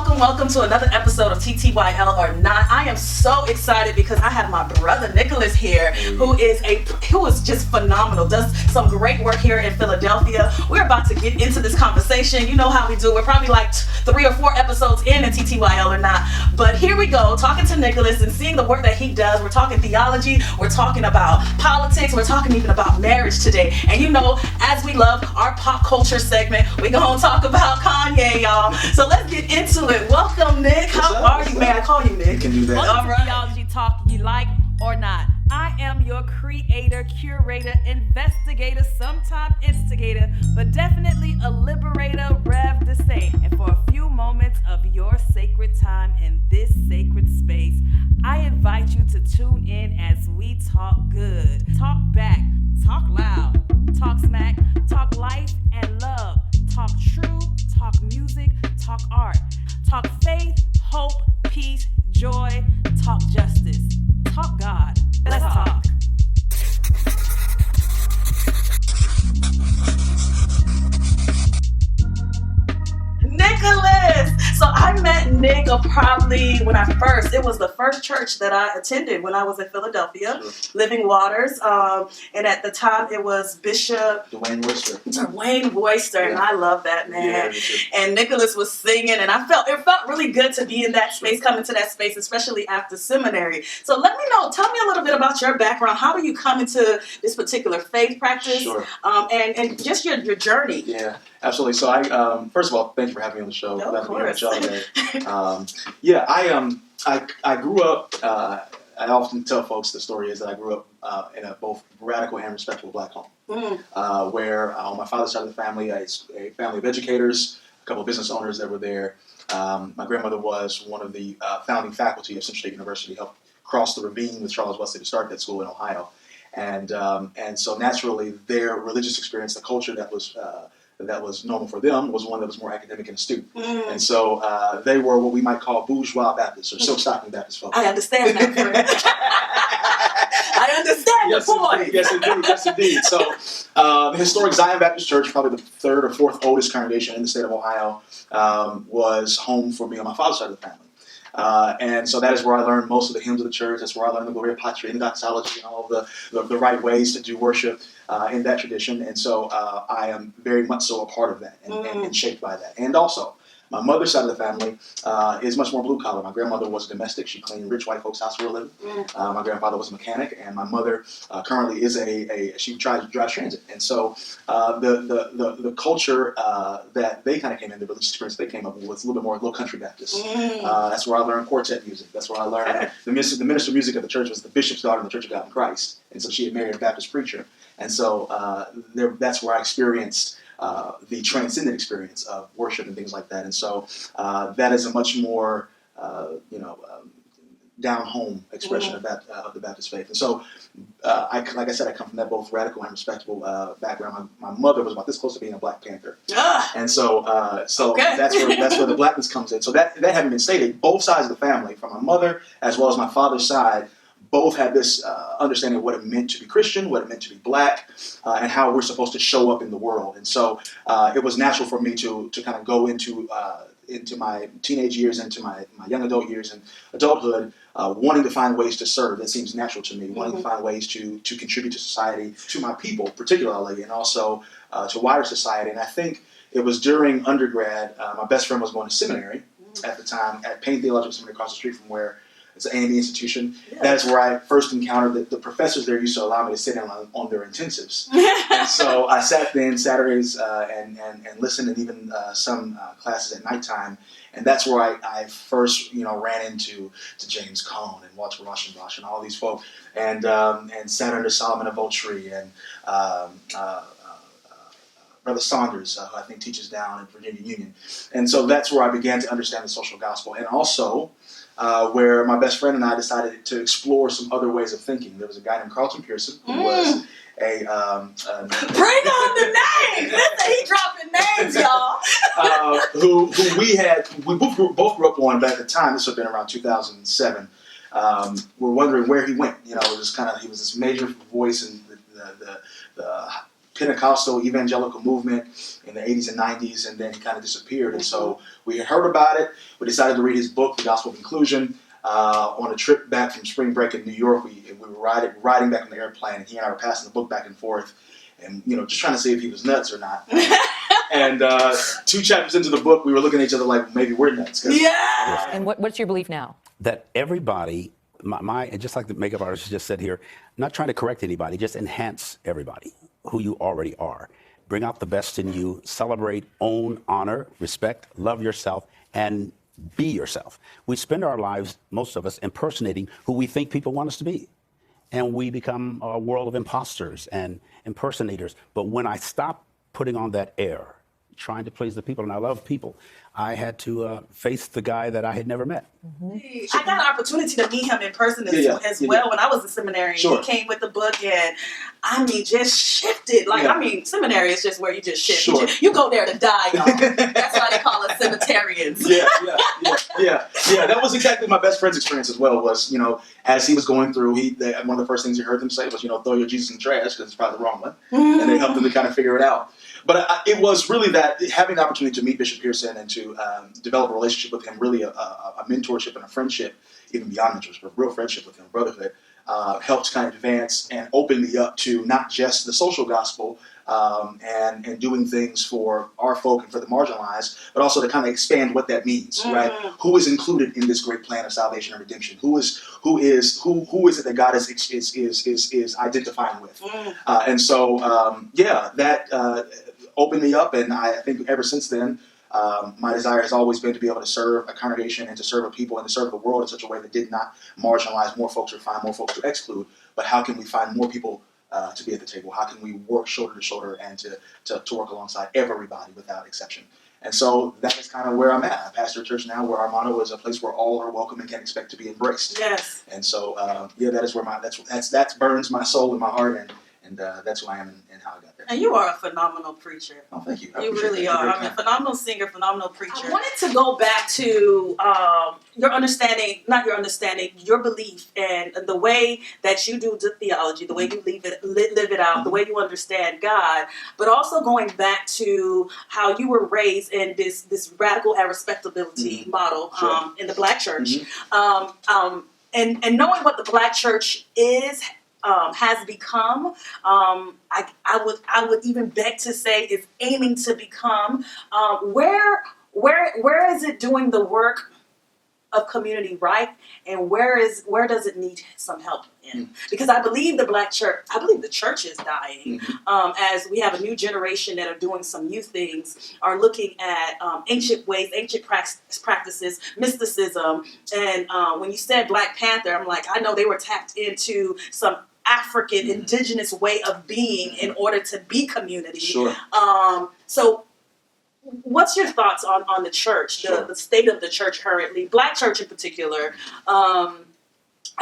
welcome to another episode of TTYL or Not. I am so excited because I have my brother Nicolas here, who is just phenomenal, does some great work here in Philadelphia. We're about to get into this conversation. You know how we do. We're probably like 3 or 4 episodes in TTYL or Not. But here we go, talking to Nicolas and seeing the work that he does. We're talking theology, we're talking about politics, we're talking even about marriage today. And you know, as we love our pop culture segment, we're going to talk about Kanye, y'all. So let's get into it. Welcome, Nick. How are you, man? I call you Nick. You can do that. All right. Theology talk you like or not. I am your creator, curator, investigator, sometime instigator, but definitely a liberator, Rev the Saint. And for a few moments of your sacred time in this sacred space, I invite you to tune in as we talk good, talk back, talk loud, talk smack, talk life and love, talk true, talk music, talk art, talk faith, hope, peace, joy, talk justice, talk God. Let's talk. Nicolas! So I met Nick probably it was the first church that I attended when I was in Philadelphia, Living Waters. And at the time it was Bishop Dwayne Royster, and I love that man. Yeah, and Nicolas was singing, and it felt really good to be in that space, come into that space, especially after seminary. So tell me a little bit about your background. How do you come into this particular faith practice? Sure. And just your journey. Yeah, absolutely. So I first of all, thank you for having me on the show. No, Glad of to be here with y'all course. today. I grew up. I often tell folks the story is that I grew up in a both radical and respectable black home, where on my father's side of the family, it's a family of educators, a couple of business owners that were there. My grandmother was one of the founding faculty of Central State University, helped cross the ravine with Charles Wesley to start that school in Ohio, and so naturally their religious experience, the culture that was normal for them, was one that was more academic and astute. And so they were what we might call bourgeois Baptists or silk stocking Baptist folks. I understand that, friend. I understand the point. Yes, indeed. So the historic Zion Baptist Church, probably the 3rd or 4th oldest congregation in the state of Ohio, was home for me on my father's side of the family. And so that is where I learned most of the hymns of the church. That's where I learned the Gloria Patri and doxology and all of the right ways to do worship in that tradition. And so I am very much so a part of that and shaped by that. And also, my mother's side of the family is much more blue collar. My grandmother was a domestic. She cleaned rich white folks' house for a living. My grandfather was a mechanic, and my mother currently is she tries to drive transit. And so the culture that they kind of came in, the religious experience they came up with, was a little bit more little country Baptist. That's where I learned quartet music. That's where I learned the minister music of the church was the bishop's daughter in the Church of God in Christ. And so she had married a Baptist preacher. And so that's where I experienced the transcendent experience of worship and things like that. And so that is a much more, down-home expression of the Baptist faith. And so, like I said, I come from that both radical and respectable background. My mother was about this close to being a Black Panther. And so that's where the blackness comes in. So that having been stated, both sides of the family, from my mother as well as my father's side, both had this understanding of what it meant to be Christian, what it meant to be Black, and how we're supposed to show up in the world. And so it was natural for me to kind of go into my teenage years, into my young adult years and adulthood, wanting to find ways to serve. That seems natural to me, wanting to find ways to contribute to society, to my people particularly, and also to wider society. And I think it was during undergrad, my best friend was going to seminary at the time, at Payne Theological Seminary across the street from where it's an A&E institution. Yeah. That's where I first encountered the professors there used to allow me to sit down on their intensives. And so I sat then Saturdays and listened, and even some classes at nighttime. And that's where I first ran into James Cone and Walter Rauschenbach and all these folk, and sat under Solomon of Voltri and Brother Saunders, who I think teaches down at Virginia Union. And so that's where I began to understand the social gospel, and also where my best friend and I decided to explore some other ways of thinking. There was a guy named Carlton Pearson who was Bring on the names! Listen, he dropping names, y'all. Who we both grew up on, but at the time, this would have been around 2007. We're wondering where he went. It was he was this major voice in the Pentecostal evangelical movement in the 80s and 90s, and then he kind of disappeared. And so we had heard about it. We decided to read his book, The Gospel of Inclusion, on a trip back from spring break in New York. We were riding back on the airplane, and he and I were passing the book back and forth, and just trying to see if he was nuts or not. And 2 chapters into the book, we were looking at each other like maybe we're nuts. Yeah. And what's your belief now? That everybody, just like the makeup artist just said here, not trying to correct anybody, just enhance everybody, who you already are. Bring out the best in you, celebrate, own, honor, respect, love yourself, and be yourself. We spend our lives, most of us, impersonating who we think people want us to be. And we become a world of imposters and impersonators. But when I stop putting on that air, trying to please the people, and I love people, I had to face the guy that I had never met. I got an opportunity to meet him in person as well when I was in seminary. Sure. He came with the book, and just shifted. Seminary is just where you just shift. Sure. You go there to die, y'all. That's why they call us cemeterians. Yeah. That was exactly my best friend's experience as well. Was as he was going through, one of the first things you heard them say was, throw your Jesus in the trash because it's probably the wrong one, and they helped him to kind of figure it out. But it was really that having the opportunity to meet Bishop Pearson and to develop a relationship with him, really a mentorship and a friendship, even beyond mentorship, a real friendship with him, brotherhood, helped kind of advance and open me up to not just the social gospel and doing things for our folk and for the marginalized, but also to kind of expand what that means, right? Who is included in this great plan of salvation and redemption? Who is it that God is identifying with? And so that opened me up, and I think ever since then, my desire has always been to be able to serve a congregation and to serve a people and to serve the world in such a way that did not marginalize more folks or find more folks to exclude, but how can we find more people to be at the table? How can we work shoulder to shoulder and to work alongside everybody without exception? And so that is kind of where I'm at. I pastor a church now where our motto is a place where all are welcome and can expect to be embraced. Yes. And so that is where that burns my soul and my heart, and that's who I am and how I got there. And you are a phenomenal preacher. Oh, thank you. You really are. Phenomenal singer, phenomenal preacher. I wanted to go back to your belief and the way that you do the theology, the way you live it out, the way you understand God, but also going back to how you were raised in this radical and respectability model in the Black church. And knowing what the Black church has become, I would even beg to say is aiming to become. Where is it doing the work of community right, and where does it need some help in? Because I believe the church is dying. As we have a new generation that are doing some new things, are looking at ancient ways, ancient practices, mysticism. And when you said Black Panther, I'm like, I know they were tapped into some African indigenous way of being in order to be community. Sure. So what's your thoughts on the church, the state of the church currently, Black church in particular, and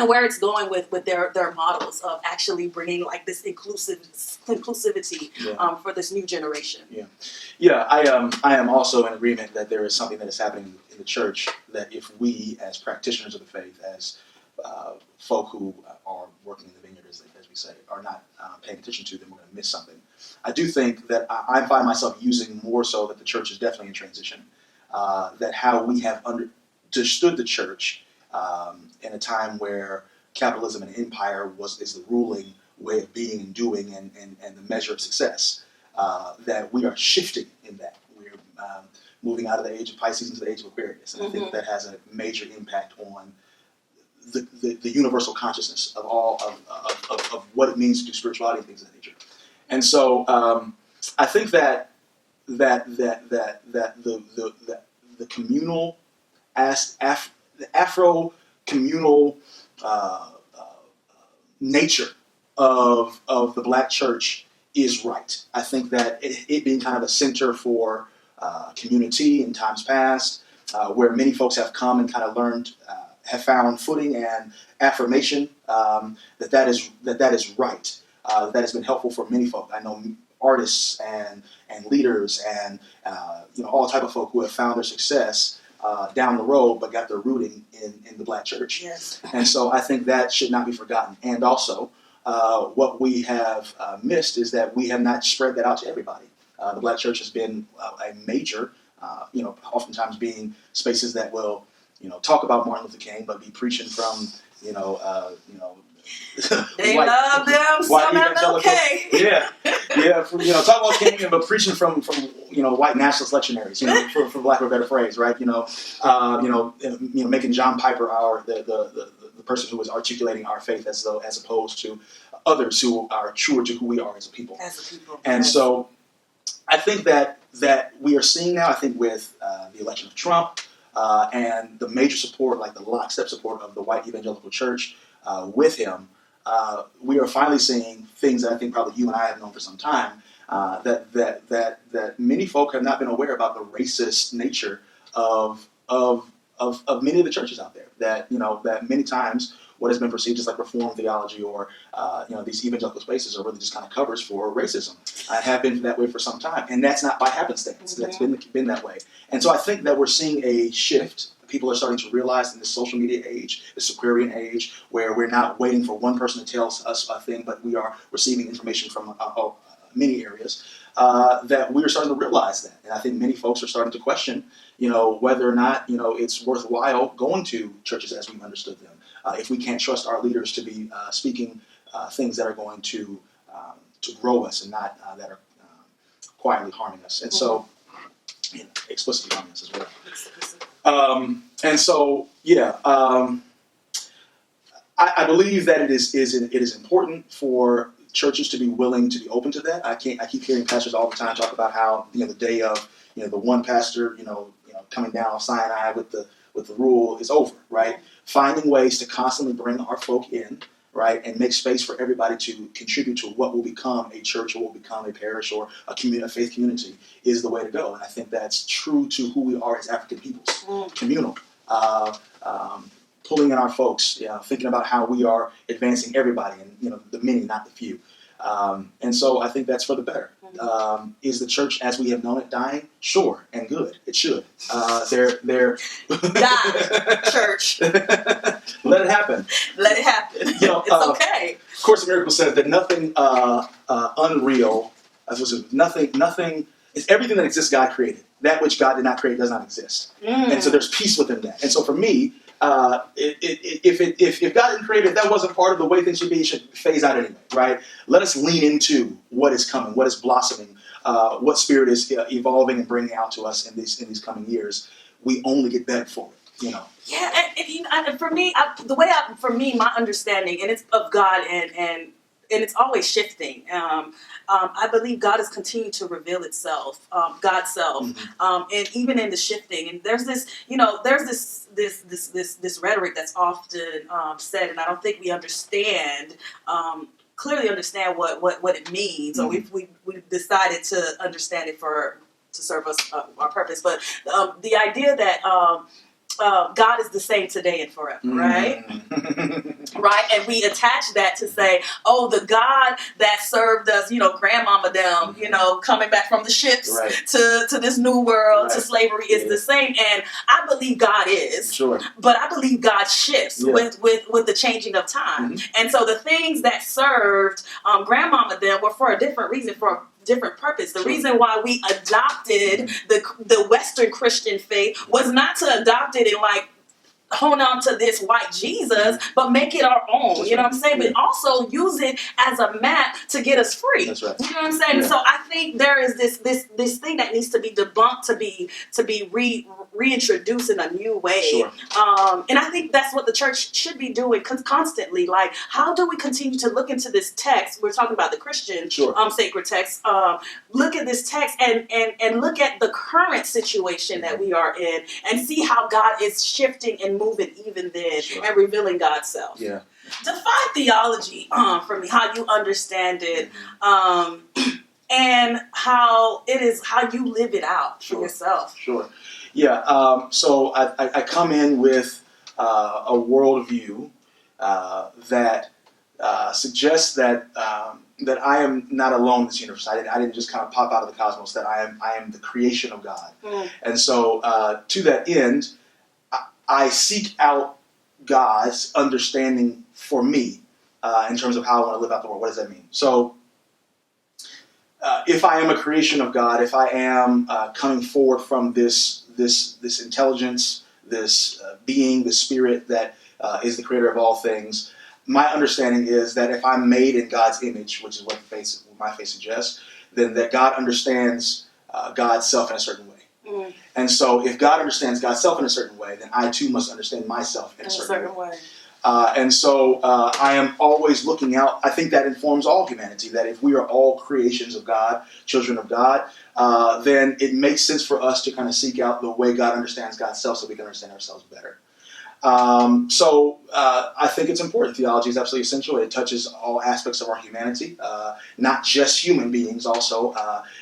where it's going with their models of actually bringing like this inclusivity for this new generation? I am also in agreement that there is something that is happening in the church that if we as practitioners of the faith, as folk who are working in the vineyard, as we say, are not paying attention to, then we're going to miss something. I do think that I find myself using more so that the church is definitely in transition, that how we have understood the church in a time where capitalism and empire is the ruling way of being and doing and the measure of success, that we are shifting in that. We're moving out of the age of Pisces into the age of Aquarius, and I think that has a major impact on the universal consciousness of all of what it means to do spirituality and things of that nature. And so I think that the communal the Afro-communal nature of the Black church is right. I think that it being kind of a center for community in times past, where many folks have come and kind of learned, have found footing and affirmation, that is right. That has been helpful for many folk. I know artists and leaders and all type of folk who have found their success down the road, but got their rooting in the Black church. Yes. And so I think that should not be forgotten. And also, what we have missed is that we have not spread that out to everybody. The Black church has been a major, oftentimes being spaces that will, talk about Martin Luther King, but be preaching from, they love them some MLK. Yeah, talk about King, but preaching from white nationalist lectionaries, for lack of a better phrase, right? Making John Piper the person who is articulating our faith as opposed to others who are truer to who we are as a people. And so, I think that we are seeing now. I think with the election of Trump and the major support, like the lockstep support of the white evangelical church with him, we are finally seeing things that I think probably you and I have known for some time. That many folk have not been aware about the racist nature of many of the churches out there. That many times what has been perceived as like reform theology or these evangelical spaces are really just kind of covers for racism. I have been that way for some time, and that's not by happenstance. That's been that way. And so I think that we're seeing a shift. People are starting to realize in this social media age, this Aquarian age, where we're not waiting for one person to tell us a thing, but we are receiving information from many areas, that we are starting to realize that. And I think many folks are starting to question, whether or not, it's worthwhile going to churches as we've understood them. If we can't trust our leaders to be speaking things that are going to grow us and not that are quietly harming us. And so, explicitly harming us as well. I believe that it is important for churches to be willing to be open to that. I keep hearing pastors all the time talk about how the day of the one pastor coming down off Sinai with the rule is over, right? Finding ways to constantly bring our folk in, right, and make space for everybody to contribute to what will become a church or will become a parish or a faith community is the way to go. And I think that's true to who we are as African peoples, communal, pulling in our folks, thinking about how we are advancing everybody and the many, not the few. And so I think that's for the better. Is the church as we have known it dying? Sure, and good. It should. They're die, church. Let it happen. Let it happen. It's okay. Course in Miracles says that nothing unreal, nothing is everything that exists God created. That which God did not create does not exist. And so there's peace within that. And so for me, if God didn't create it, that wasn't part of the way things should be. It should phase out anyway, right? Let us lean into what is coming, what is blossoming, what Spirit is evolving and bringing out to us in these coming years. We only get better for it, Yeah, and for me, my understanding, and it's of God, and it's always shifting. I believe God is continuing to reveal itself, God's self, and even in the shifting. And there's this, this rhetoric that's often said, and I don't think we clearly understand what it means, or we've decided to understand it to serve us our purpose. But the idea that God is the same today and forever, right? Right? And we attach that to say, oh, the God that served us, grandmama them, coming back from the ships to this new world, to slavery is the same. And I believe God is, but I believe God shifts with the changing of time. And so the things that served grandmama them were for a different reason, for a different purpose. The reason why we adopted the Western Christian faith was not to adopt it and hone on to this white Jesus, but make it our own. You know what I'm saying? But also use it as a map to get us free. That's right. You know what I'm saying? Yeah. So I think there is this thing that needs to be debunked to be reintroduced in a new way. Sure. And I think that's what the church should be doing constantly. Like, how do we continue to look into this text? We're talking about the Christian sacred text. Look at this text and look at the current situation that we are in and see how God is shifting and moving even then and revealing God's self. Yeah. Define theology for me, how you understand it, and how you live it out for yourself. Sure. Yeah. So I come in with a worldview that suggests that I am not alone in this universe. I didn't just kind of pop out of the cosmos. That I am the creation of God. And so to that end, I seek out God's understanding for me in terms of how I want to live out the world. What does that mean? So if I am a creation of God, if I am coming forward from this intelligence, this being, the spirit that is the creator of all things, my understanding is that if I'm made in God's image, which is what my faith suggests, then that God understands God's self in a certain way. Mm. And so if God understands God's self in a certain way, then I too must understand myself in a certain way. And so I am always looking out. I think that informs all humanity, that if we are all creations of God, children of God, then it makes sense for us to kind of seek out the way God understands God's self so we can understand ourselves better. So I think it's important. Theology is absolutely essential. It touches all aspects of our humanity, not just human beings. Also,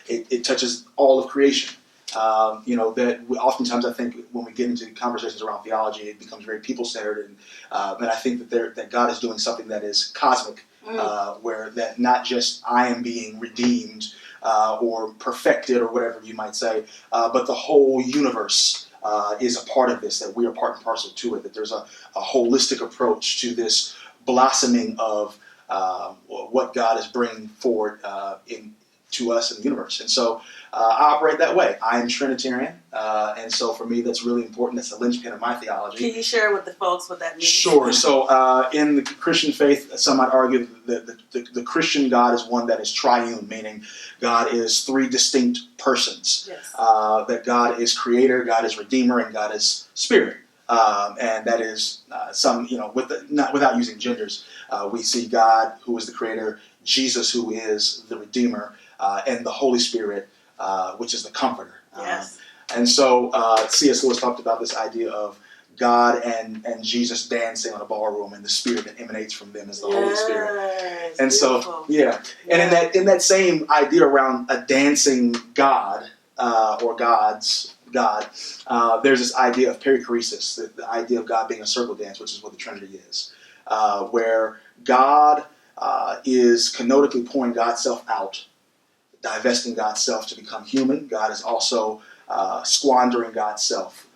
it touches all of creation. That oftentimes I think when we get into conversations around theology, it becomes very people-centered, and I think that God is doing something that is cosmic, where that not just I am being redeemed or perfected or whatever you might say, but the whole universe is a part of this, that we are part and parcel to it, that there's a holistic approach to this blossoming of what God is bringing forward to us in the universe. And so I operate that way. I am Trinitarian, and so for me that's really important. That's the linchpin of my theology. Can you share with the folks what that means? Sure. So in the Christian faith, some might argue that the Christian God is one that is triune, meaning God is three distinct persons. Yes. That God is creator, God is redeemer, and God is spirit. And that is without using genders. We see God, who is the creator, Jesus, who is the redeemer, and the Holy Spirit, which is the comforter. Yes. And so C.S. Lewis talked about this idea of God and Jesus dancing on a ballroom, and the spirit that emanates from them is the Holy Spirit. And beautiful. So, and in that same idea around a dancing God or gods, God, there's this idea of perichoresis, the idea of God being a circle dance, which is what the Trinity is, where God is kenotically pouring God's self out, divesting God's self to become human. God is also squandering God's self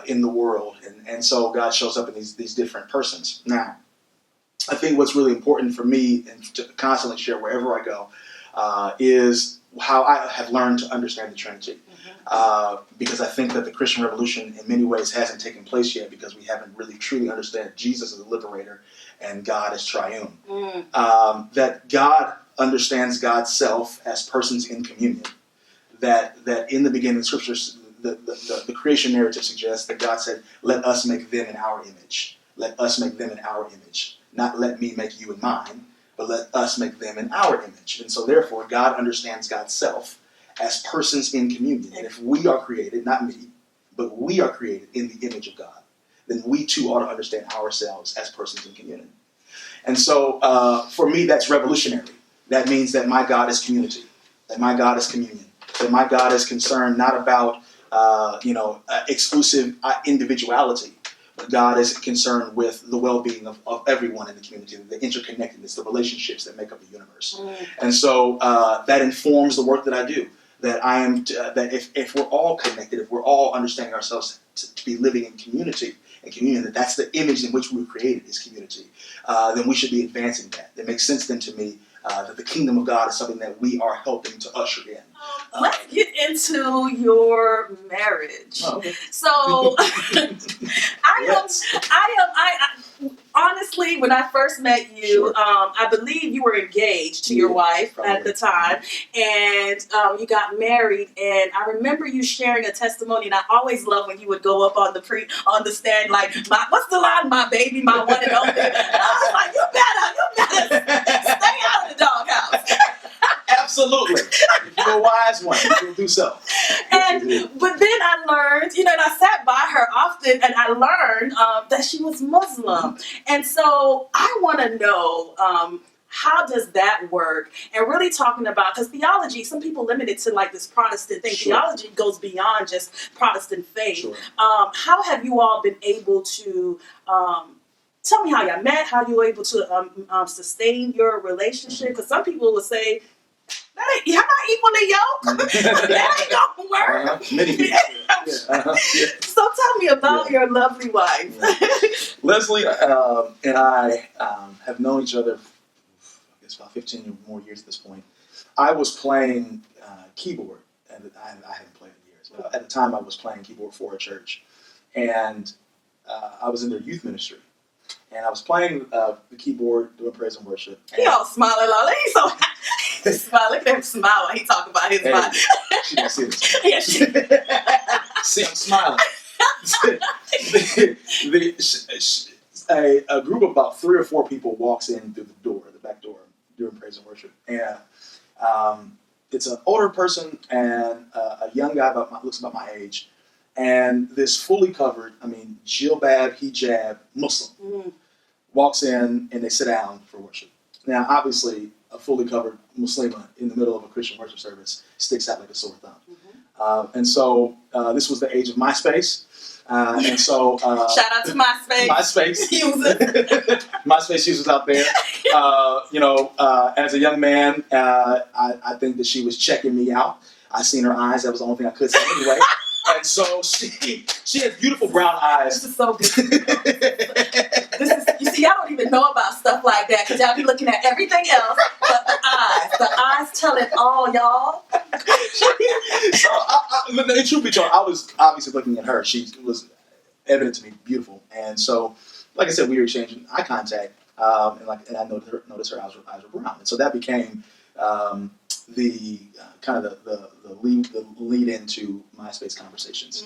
in the world. And so God shows up in these different persons. Now, I think what's really important for me and to constantly share wherever I go is how I have learned to understand the Trinity. Because I think that the Christian Revolution in many ways hasn't taken place yet because we haven't really truly understood Jesus as a liberator and God as triune. That God understands God's self as persons in communion. That in the beginning, the scriptures, the creation narrative suggests that God said, "Let us make them in our image. Let us make them in our image. Not let me make you in mine, but let us make them in our image." And so therefore, God understands God's self as persons in communion. And if we are created, not me, but we are created in the image of God, then we too ought to understand ourselves as persons in communion. And so for me, that's revolutionary. That means that my God is community, that my God is communion, that my God is concerned not about exclusive individuality, but God is concerned with the well-being of everyone in the community, the interconnectedness, the relationships that make up the universe. And so that informs the work that I do. That I am that if we're all connected, if we're all understanding ourselves to be living in community and communion, that's the image in which we were created is community, then we should be advancing that. It makes sense then to me that the kingdom of God is something that we are helping to usher in. Let's get into your marriage. Oh, okay. So honestly, when I first met you, sure. I believe you were engaged to your wife probably. At the time, and you got married. And I remember you sharing a testimony, and I always love when you would go up on the stand like, "What's the line? My baby, my one and only." And I was like, "You better stay out of the doghouse." Absolutely. If you're a wise one, you will do so. But then I learned, and I sat by her often, and I learned that she was Muslim. And so I want to know, how does that work? And really talking about, because theology, some people limit it to like this Protestant thing. Sure. Theology goes beyond just Protestant faith. Sure. How have you all been able to... tell me how y'all met, how you were able to sustain your relationship. Because some people would say, y'all not equally yoked. That ain't gonna work. Many people. So tell me about your lovely wife. Leslie and I have known each other, I guess, about 15 or more years at this point. I was playing keyboard, and I haven't played in years, but at the time I was playing keyboard for a church, and I was in their youth ministry. And I was playing the keyboard, doing praise and worship. He all smiling, like he's so smiling. Look at him smile when he talk about his body. She didn't see this. Yeah, she. See, I'm smiling. A group of about 3 or 4 people walks in through the door, the back door, during praise and worship. And it's an older person and a young guy looks about my age. And this fully covered, jilbab, hijab, Muslim, walks in and they sit down for worship. Now, obviously, a fully covered Muslima in the middle of a Christian worship service sticks out like a sore thumb. And so this was the age of MySpace. And so shout out to MySpace. MySpace users. MySpace users out there. As a young man, I think that she was checking me out. I seen her eyes. That was the only thing I could say anyway. And so she has beautiful brown eyes. This is so good. You see, I don't even know about stuff like that because y'all be looking at everything else but the eyes. The eyes tell it all, y'all. So, in truth be told, I was obviously looking at her. She was evident to me beautiful. And so, like I said, we were exchanging eye contact. And I noticed her eyes were brown. And so that became the lead into MySpace conversations.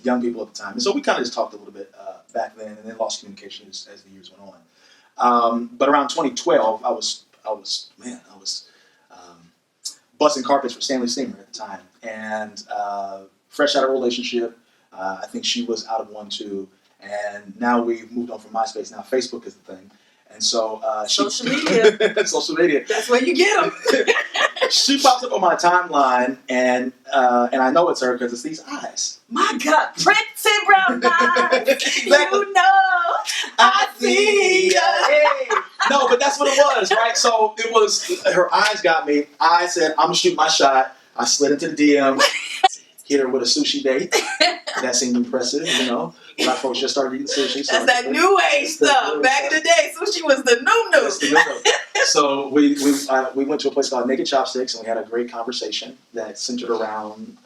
Young people at the time. And so we kind of just talked a little bit back then, and then lost communication as the years went on. But around 2012, I was busting carpets for Stanley Steamer at the time, and fresh out of a relationship. I think she was out of one too, and now we've moved on from MySpace. Now Facebook is the thing. And so social media. Social media. That's where you get them. She pops up on my timeline, and I know it's her because it's these eyes. My God, pretty brown eyes. Exactly. You know, I see ya. Hey. No, but that's what it was, right? So it was her eyes got me. I said, I'm gonna shoot my shot. I slid into the DM. Hit her with a sushi date. That seemed impressive, Black folks just started eating sushi. So that's that new age stuff. Back in the day, sushi was the new. So we went to a place called Naked Chopsticks, and we had a great conversation that centered around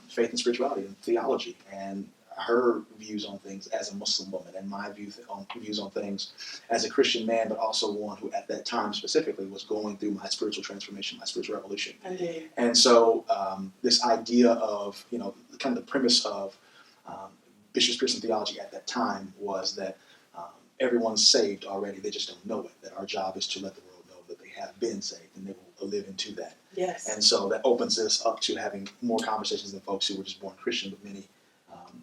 faith and spirituality and theology, and her views on things as a Muslim woman, and my views on things as a Christian man, but also one who at that time specifically was going through my spiritual transformation, my spiritual revolution. Indeed. And so this idea of, kind of the premise of Bishop's Christian theology at that time was that everyone's saved already, they just don't know it, that our job is to let the world know that they have been saved and they will live into that. Yes. And so that opens us up to having more conversations than folks who were just born Christian, but many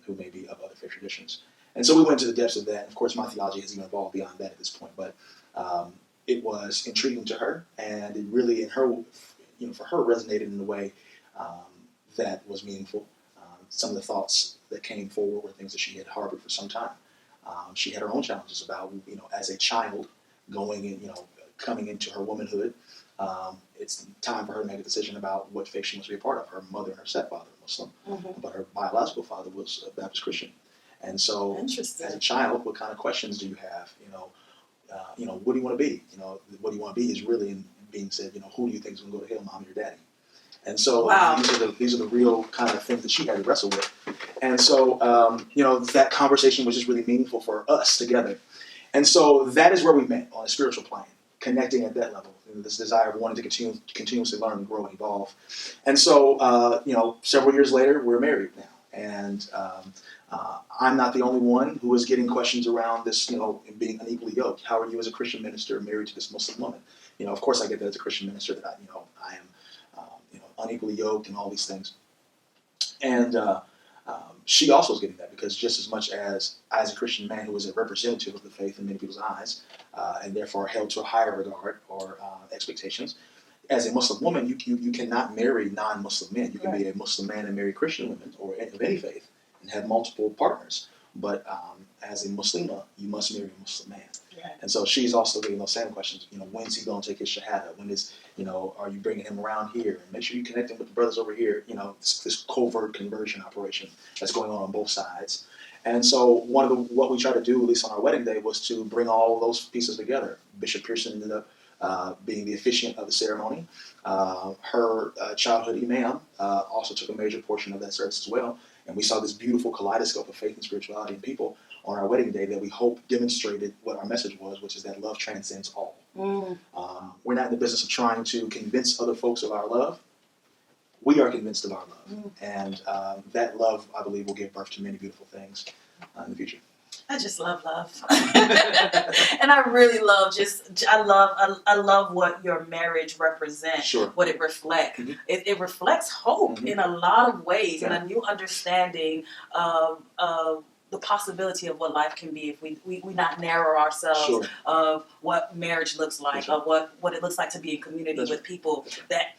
who may be of other faith traditions. And so we went to the depths of that. Of course, my theology has even evolved beyond that at this point, but it was intriguing to her, and it really, for her, resonated in a way that was meaningful. Some of the thoughts that came forward were things that she had harbored for some time. She had her own challenges about, as a child, going in, coming into her womanhood. It's time for her to make a decision about what faith she wants to be a part of. Her mother and her stepfather were Muslim, but her biological father was a Baptist Christian. And so, as a child, what kind of questions do you have? What do you want to be? What do you want to be is really being said. Who do you think is going to go to hell, mom or daddy? And so, wow. these are the real kind of things that she had to wrestle with. And so, that conversation was just really meaningful for us together. And so that is where we met on a spiritual plane, connecting at that level. This desire of wanting to continuously learn and grow and evolve. And so, several years later, we're married now. And I'm not the only one who is getting questions around this, being unequally yoked. How are you as a Christian minister married to this Muslim woman? Of course I get that as a Christian minister that I am, unequally yoked and all these things. And she also is getting that because just as much as a Christian man who is a representative of the faith in many people's eyes, and therefore held to a higher regard or expectations, as a Muslim woman, you cannot marry non-Muslim men. You can be a Muslim man and marry Christian women or of any faith and have multiple partners. But as a Muslima, you must marry a Muslim man. Right. And so she's also getting those same questions. When's he going to take his shahada? When is, are you bringing him around here? And make sure you connect him with the brothers over here. This covert conversion operation that's going on both sides. And so what we tried to do, at least on our wedding day, was to bring all those pieces together. Bishop Pearson ended up being the officiant of the ceremony. Her childhood imam also took a major portion of that service as well. And we saw this beautiful kaleidoscope of faith and spirituality in people on our wedding day that we hope demonstrated what our message was, which is that love transcends all. We're not in the business of trying to convince other folks of our love. We are convinced of our love. And that love, I believe, will give birth to many beautiful things in the future. I just love love. And I really love I love what your marriage represents, sure. What it reflects. It reflects hope in a lot of ways, and a new understanding of the possibility of what life can be if we not narrow ourselves of what marriage looks like, of what it looks like to be in community with people that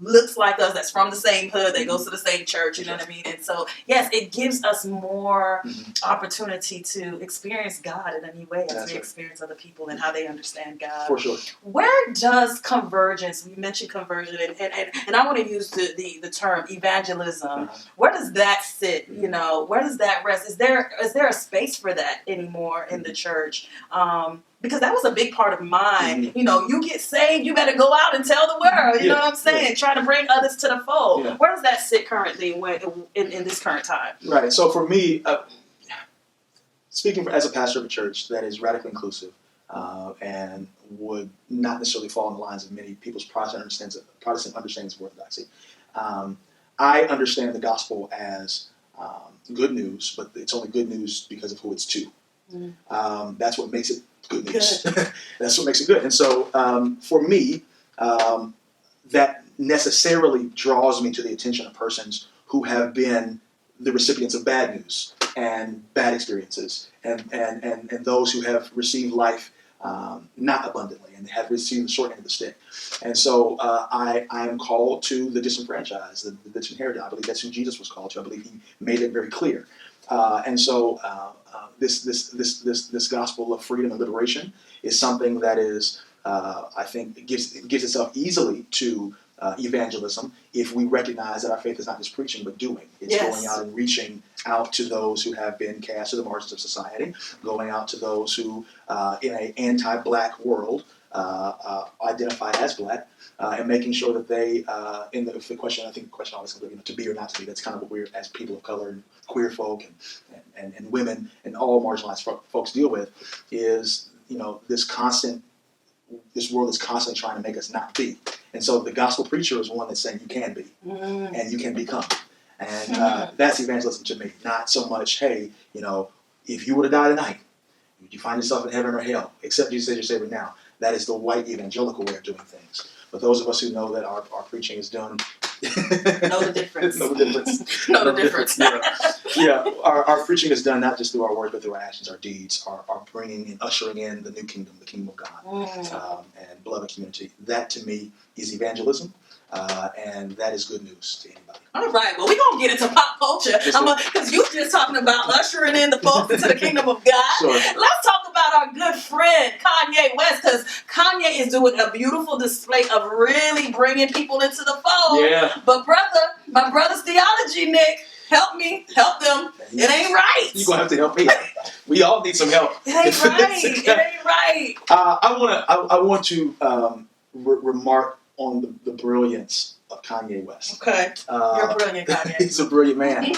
looks like us, that's from the same hood, that goes to the same church, you know what I mean? And so, yes, it gives us more opportunity to experience God in a new way as we experience other people and how they understand God. For sure. Where does convergence, we mentioned conversion, and I want to use the term evangelism, where does that sit, you know, where does that rest? Is there a space for that anymore in the church? Because that was a big part of mine. You know, you get saved, you better go out and tell the world. You know what I'm saying? Try to bring others to the fold. Where does that sit currently in this current time? Right. So for me, speaking as a pastor of a church that is radically inclusive and would not necessarily fall in the lines of many people's Protestant understandings of orthodoxy, I understand the gospel as good news, but it's only good news because of who it's to. That's what makes it good news. That's what makes it good. And so for me, that necessarily draws me to the attention of persons who have been the recipients of bad news and bad experiences, and those who have received life not abundantly and have received the short end of the stick. And so I am called to the disenfranchised, the disinherited. I believe that's who Jesus was called to. I believe he made it very clear. And so this gospel of freedom and liberation is something that is, I think, it gives itself easily to evangelism if we recognize that our faith is not just preaching but doing. It's going out and reaching out to those who have been cast to the margins of society, going out to those who, in an anti-black world, identify as black, and making sure that they, the question always comes up, to be or not to be. That's kind of what we're, as people of color and queer folk and women and all marginalized folks deal with, is, this world is constantly trying to make us not be. And so the gospel preacher is one that's saying you can be and you can become. And that's evangelism to me. Not so much, hey, if you were to die tonight, would you find yourself in heaven or hell? Except Jesus says you're saved now. That is the white evangelical way of doing things. But those of us who know that our preaching is done, know the difference. Know the difference. Know the difference. Yeah. Our preaching is done not just through our words, but through our actions, our deeds, our bringing and ushering in the new kingdom, the kingdom of God, and beloved community. That to me is evagelism, and that is good news to anybody. All right, well, we're going to get into pop culture, because you just talking about ushering in the folks into the kingdom of God. Sure. Let's talk about our good friend, Kanye West, because Kanye is doing a beautiful display of really bringing people into the fold. Yeah. But my brother's theology, Nick, help me, help them. It ain't right. You're going to have to help me. We all need some help. It ain't right. It ain't right. I want to remark on the brilliance of Kanye West. Okay. You're brilliant, Kanye. He's a brilliant man.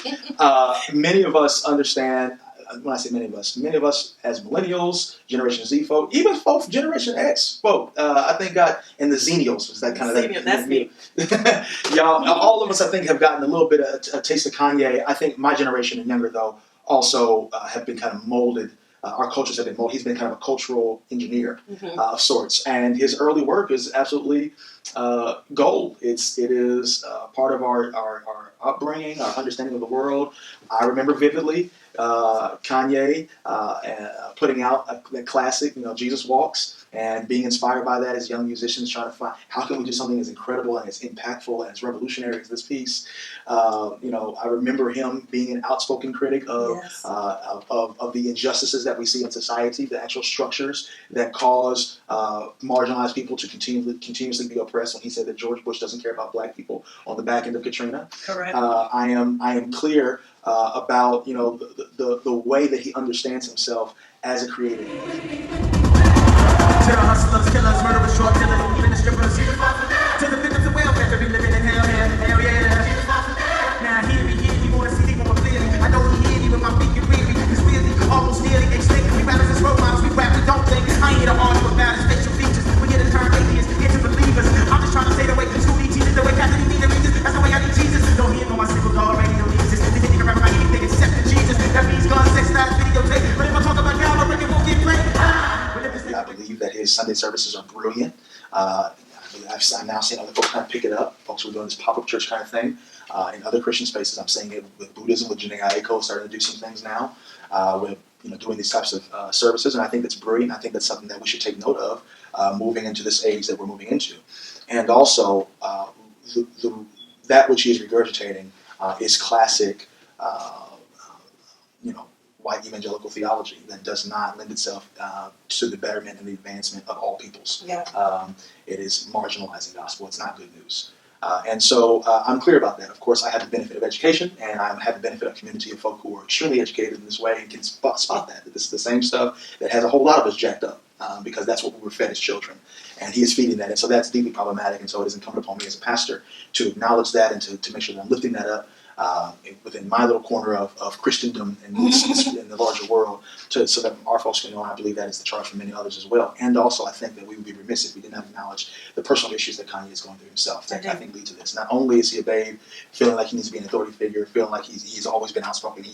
Many of us understand, when I say many of us as millennials, Generation Z folk, even folk, Generation X folk, I think and the Xennials, is that kind of that's me. Y'all, all of us, I think, have gotten a little bit of a taste of Kanye. I think my generation and younger, though, also have been kind of molded. Our cultures have been molded. He's been kind of a cultural engineer of sorts, and his early work is absolutely gold. It is part of our upbringing, our understanding of the world. I remember vividly Kanye putting out the classic, Jesus Walks, and being inspired by that as young musicians, trying to find how can we do something as incredible and as impactful and as revolutionary as this piece. I remember him being an outspoken critic of the injustices that we see in society, the actual structures that cause marginalized people to continuously be oppressed press when he said that George Bush doesn't care about black people on the back end of Katrina. Correct. I am clear about the way that he understands himself as a creator. To the hustlers, killers, murderers, drug dealers, even the strippers. To the victims of welfare to be living in hell, hell yeah. Now hear me, you wanna see me more clearly. I know he hear me with my feet get weary. It's really almost nearly extinct. We rappers as role models, we rap, we don't think. I ain't here to argue about his facial features. We get to turn atheists into believers. I'm just trying to say the way school need teachers, the way Catholic need the reasons. That's the way I need Jesus. Don't hear no my single dog radio needs this. They think you can rap about anything except for Jesus. That means gun, sex, lies, videotape. But if I talk about God, I reckon won't get played. I believe that his Sunday services are brilliant. I've now seen other folks kind of pick it up. Folks who are doing this pop-up church kind of thing. In other Christian spaces, I'm seeing it with Buddhism, with Janae Aiko starting to do some things now, with doing these types of services, and I think that's brilliant. I think that's something that we should take note of moving into this age that we're moving into. And also, that which he is regurgitating is classic, white evangelical theology that does not lend itself to the betterment and the advancement of all peoples. Yeah. It is marginalizing gospel. It's not good news. And so I'm clear about that. Of course, I have the benefit of education, and I have the benefit of a community of folk who are extremely educated in this way and can spot that. This is the same stuff that has a whole lot of us jacked up because that's what we were fed as children. And he is feeding that. And so that's deeply problematic. And so it is incumbent upon me as a pastor to acknowledge that and to make sure that I'm lifting that up within my little corner of Christendom in the larger world, so that our folks can know. I believe that is the charge for many others as well. And also, I think that we would be remiss if we did not acknowledge the personal issues that Kanye is going through himself. That I think lead to this. Not only is he a babe, feeling like he needs to be an authority figure, feeling like he's always been outspoken.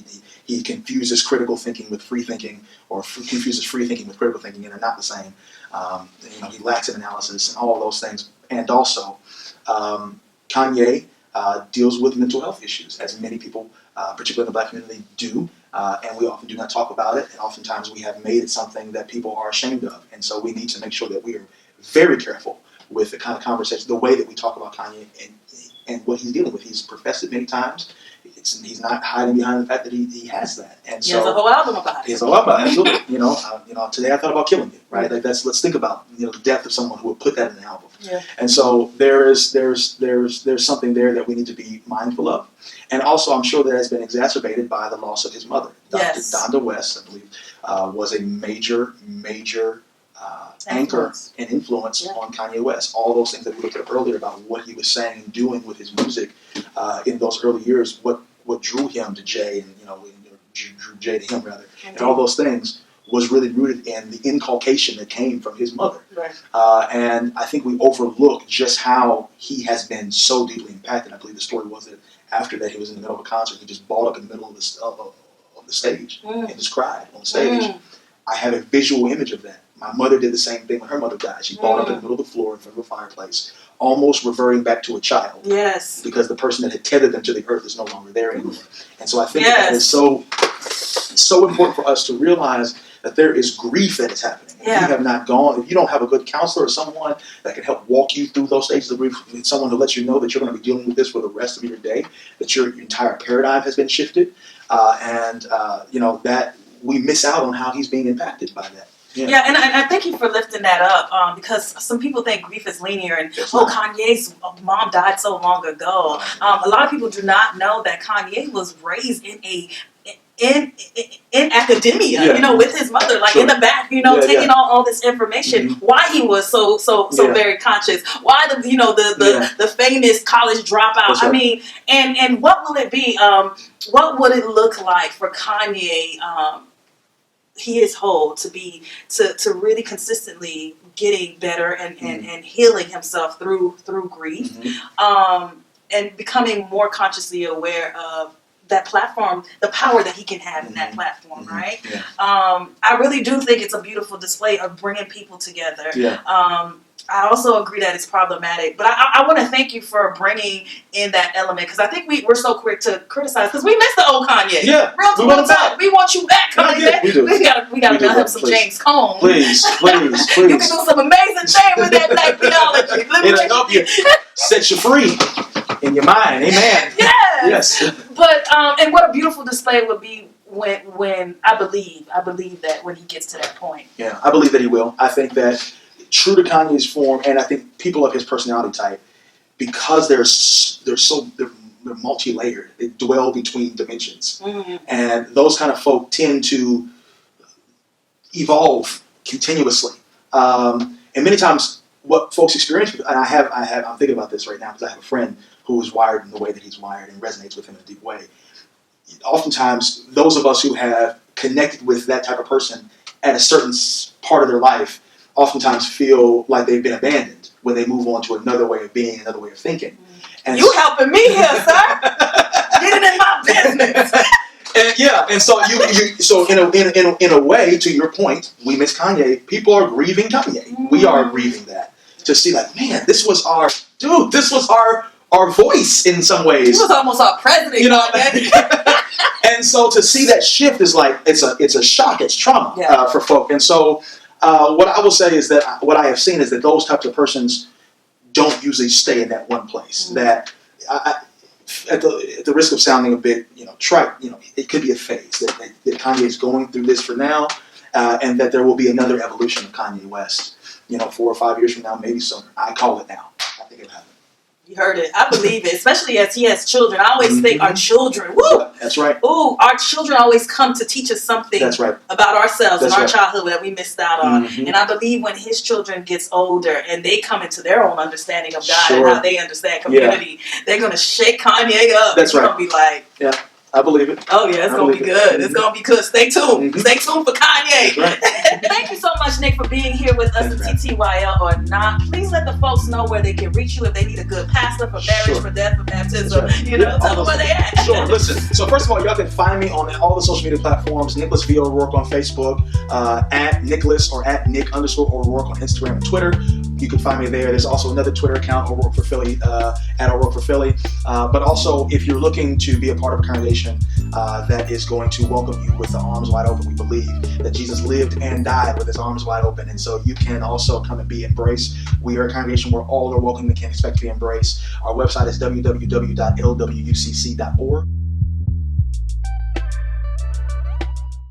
He confuses critical thinking with free thinking, or confuses free thinking with critical thinking, and they're not the same. He lacks in analysis and all of those things. And also, Kanye deals with mental health issues, as many people, particularly in the black community, do, and we often do not talk about it, and oftentimes we have made it something that people are ashamed of, and so we need to make sure that we are very careful with the kind of conversation, the way that we talk about Kanye and what he's dealing with. He's professed it many times. He's not hiding behind the fact that he has that, and so he has a whole album about it. He has a whole album about it, absolutely. Today I thought about killing you, right? Like let's think about the death of someone who would put that in an album. Yeah. And so there's something there that we need to be mindful of, and also I'm sure that has been exacerbated by the loss of his mother. Yes. Donda West, I believe, was a major anchor and influence on Kanye West. All those things that we looked at earlier about what he was saying and doing with his music in those early years, what drew him to Jay, and drew Jay to him rather, and all those things was really rooted in the inculcation that came from his mother. Right. And I think we overlook just how he has been so deeply impacted. I believe the story was that after that he was in the middle of a concert, he just balled up in the middle of the stage and just cried on the stage. I have a visual image of that. My mother did the same thing when her mother died. She balled up in the middle of the floor in front of a fireplace, almost reverting back to a child. Yes. Because the person that had tethered them to the earth is no longer there anymore. And so I think that is so important for us to realize that there is grief that is happening. If you have not gone, if you don't have a good counselor or someone that can help walk you through those stages of grief, someone who lets you know that you're going to be dealing with this for the rest of your day, that your entire paradigm has been shifted, that we miss out on how he's being impacted by that. Yeah, and I thank you for lifting that up because some people think grief is linear and Kanye's mom died so long ago. A lot of people do not know that Kanye was raised in academia, with his mother, in the back, taking all this information. Why he was so very conscious. Why the famous college dropout. I mean, and what will it be? What would it look like for Kanye? He is whole to really consistently getting better and healing himself through grief, and becoming more consciously aware of that platform, the power that he can have in that platform, right? Yeah. I really do think it's a beautiful display of bringing people together. Yeah. I also agree that it's problematic, but I want to thank you for bringing in that element because I think we're so quick to criticize because we miss the old Kanye. Yeah, real talk. We want you back, Kanye. We gotta mail him some James Cone. Please. You can do some amazing thing with that black theology. It'll help you set you free in your mind. Amen. Yes. But and what a beautiful display it would be when I believe that when he gets to that point. Yeah, I believe that he will. I think that true to Kanye's form, and I think people of his personality type, because they're multi-layered. They dwell between dimensions. And those kind of folk tend to evolve continuously. And many times what folks experience, and I'm thinking about this right now because I have a friend who is wired in the way that he's wired and resonates with him in a deep way. Oftentimes, those of us who have connected with that type of person at a certain part of their life oftentimes feel like they've been abandoned when they move on to another way of being, another way of thinking. And you helping me here, sir? Get it in my business. And so in a way, to your point, we miss Kanye. People are grieving Kanye. We are grieving that, to see like, man, this was our dude. This was our voice in some ways. He was almost our president. You know. And so to see that shift is like it's a shock. It's trauma for folk. And so what I will say is that what I have seen is that those types of persons don't usually stay in that one place. That at the risk of sounding a bit trite, it could be a phase that Kanye is going through this for now, and that there will be another evolution of Kanye West. 4 or 5 years from now, maybe sooner. I call it now. I think it'll happen. You heard it. I believe it, especially as he has children. I always think our children, woo! That's right. Ooh, our children always come to teach us something about ourselves and our childhood that we missed out on. And I believe when his children gets older and they come into their own understanding of God and how they understand community, they're going to shake Kanye up. That's right. Going to be like... Yeah. I believe it. Oh, yeah, it's going to be good. It's going to be good. Stay tuned. Stay tuned for Kanye. Right. Thank you so much, Nick, for being here with us at TTYL or Not. Please let the folks know where they can reach you if they need a good pastor for marriage, for death, for baptism. Tell them where they at. Sure. Listen, so first of all, y'all can find me on all the social media platforms. Nicolas V ORoouke on Facebook, at Nicolas or at Nick_O'Rourke on Instagram and Twitter. You can find me there. There's also another Twitter account, O'Rourke for Philly, at O'Rourke for Philly. But also, if you're looking to be a part of a congregation that is going to welcome you with the arms wide open, we believe that Jesus lived and died with his arms wide open. And so you can also come and be embraced. We are a congregation where all are welcome and can expect to be embraced. Our website is www.lwucc.org.